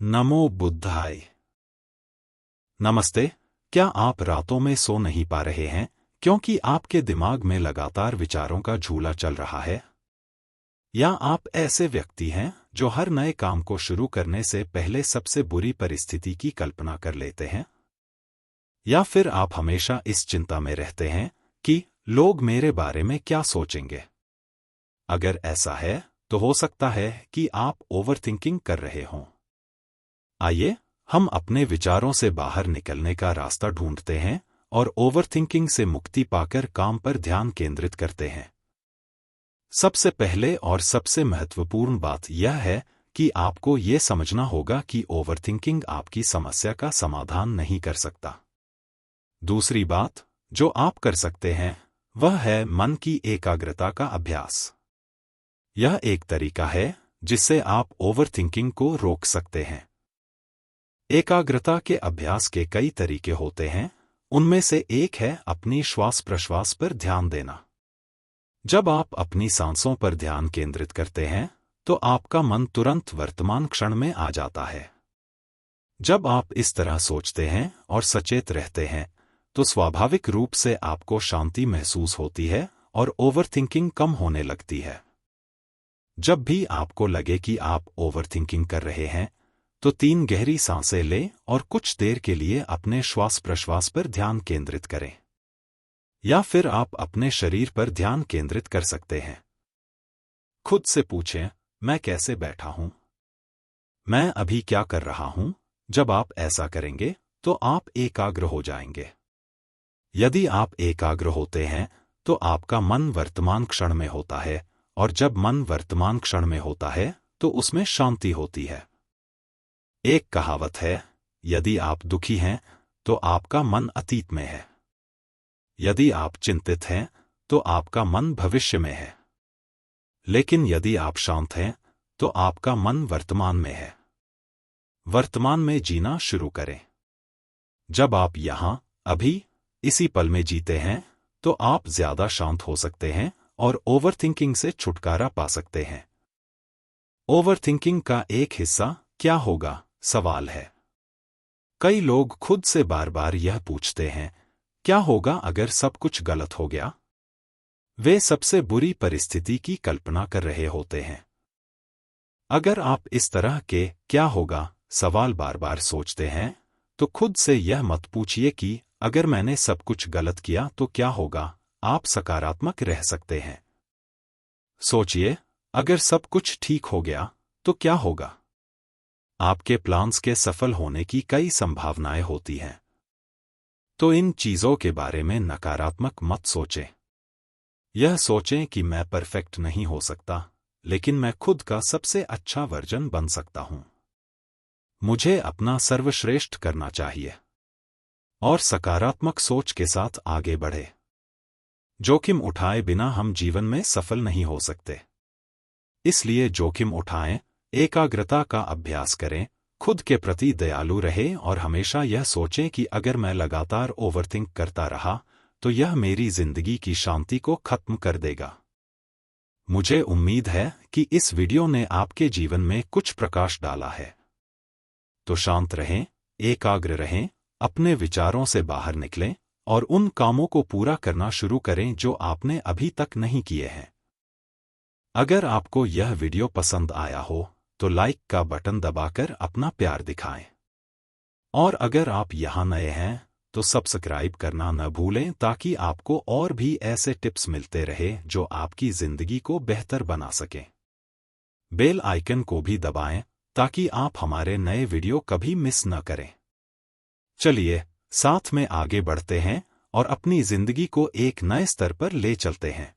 नमो बुद्धाय। नमस्ते। क्या आप रातों में सो नहीं पा रहे हैं क्योंकि आपके दिमाग में लगातार विचारों का झूला चल रहा है? या आप ऐसे व्यक्ति हैं जो हर नए काम को शुरू करने से पहले सबसे बुरी परिस्थिति की कल्पना कर लेते हैं? या फिर आप हमेशा इस चिंता में रहते हैं कि लोग मेरे बारे में क्या सोचेंगे? अगर ऐसा है तो हो सकता है कि आप ओवरथिंकिंग कर रहे हों। आइए हम अपने विचारों से बाहर निकलने का रास्ता ढूंढते हैं और ओवरथिंकिंग से मुक्ति पाकर काम पर ध्यान केंद्रित करते हैं। सबसे पहले और सबसे महत्वपूर्ण बात यह है कि आपको यह समझना होगा कि ओवरथिंकिंग आपकी समस्या का समाधान नहीं कर सकता। दूसरी बात जो आप कर सकते हैं वह है मन की एकाग्रता का अभ्यास। यह एक तरीका है जिससे आप ओवरथिंकिंग को रोक सकते हैं। एकाग्रता के अभ्यास के कई तरीके होते हैं, उनमें से एक है अपनी श्वास प्रश्वास पर ध्यान देना। जब आप अपनी सांसों पर ध्यान केंद्रित करते हैं तो आपका मन तुरंत वर्तमान क्षण में आ जाता है। जब आप इस तरह सोचते हैं और सचेत रहते हैं तो स्वाभाविक रूप से आपको शांति महसूस होती है और ओवरथिंकिंग कम होने लगती है। जब भी आपको लगे कि आप ओवरथिंकिंग कर रहे हैं तो 3 गहरी सांसें लें और कुछ देर के लिए अपने श्वास प्रश्वास पर ध्यान केंद्रित करें। या फिर आप अपने शरीर पर ध्यान केंद्रित कर सकते हैं। खुद से पूछें, मैं कैसे बैठा हूं? मैं अभी क्या कर रहा हूं? जब आप ऐसा करेंगे तो आप एकाग्र हो जाएंगे। यदि आप एकाग्र होते हैं तो आपका मन वर्तमान क्षण में होता है, और जब मन वर्तमान क्षण में होता है तो उसमें शांति होती है। एक कहावत है, यदि आप दुखी हैं तो आपका मन अतीत में है। यदि आप चिंतित हैं तो आपका मन भविष्य में है। लेकिन यदि आप शांत हैं तो आपका मन वर्तमान में है। वर्तमान में जीना शुरू करें। जब आप यहां, अभी, इसी पल में जीते हैं तो आप ज्यादा शांत हो सकते हैं और ओवरथिंकिंग से छुटकारा पा सकते हैं। ओवरथिंकिंग का एक हिस्सा क्या होगा? सवाल है। कई लोग खुद से बार बार यह पूछते हैं, क्या होगा अगर सब कुछ गलत हो गया? वे सबसे बुरी परिस्थिति की कल्पना कर रहे होते हैं। अगर आप इस तरह के क्या होगा सवाल बार बार सोचते हैं तो खुद से यह मत पूछिए कि अगर मैंने सब कुछ गलत किया तो क्या होगा। आप सकारात्मक रह सकते हैं। सोचिए, अगर सब कुछ ठीक हो गया तो क्या होगा? आपके प्लान्स के सफल होने की कई संभावनाएं होती हैं। तो इन चीजों के बारे में नकारात्मक मत सोचें। यह सोचें कि मैं परफेक्ट नहीं हो सकता, लेकिन मैं खुद का सबसे अच्छा वर्जन बन सकता हूं। मुझे अपना सर्वश्रेष्ठ करना चाहिए। और सकारात्मक सोच के साथ आगे बढ़े। जोखिम उठाए बिना हम जीवन में सफल नहीं हो सकते। इसलिए जोखिम उठाएं, एकाग्रता का अभ्यास करें, खुद के प्रति दयालु रहें और हमेशा यह सोचें कि अगर मैं लगातार ओवरथिंक करता रहा तो यह मेरी जिंदगी की शांति को खत्म कर देगा। मुझे उम्मीद है कि इस वीडियो ने आपके जीवन में कुछ प्रकाश डाला है। तो शांत रहें, एकाग्र रहें, अपने विचारों से बाहर निकलें और उन कामों को पूरा करना शुरू करें जो आपने अभी तक नहीं किए हैं। अगर आपको यह वीडियो पसंद आया हो तो लाइक का बटन दबाकर अपना प्यार दिखाएं। और अगर आप यहां नए हैं तो सब्सक्राइब करना न भूलें ताकि आपको और भी ऐसे टिप्स मिलते रहे जो आपकी जिंदगी को बेहतर बना सकें। बेल आइकन को भी दबाएं ताकि आप हमारे नए वीडियो कभी मिस न करें। चलिए साथ में आगे बढ़ते हैं और अपनी जिंदगी को एक नए स्तर पर ले चलते हैं।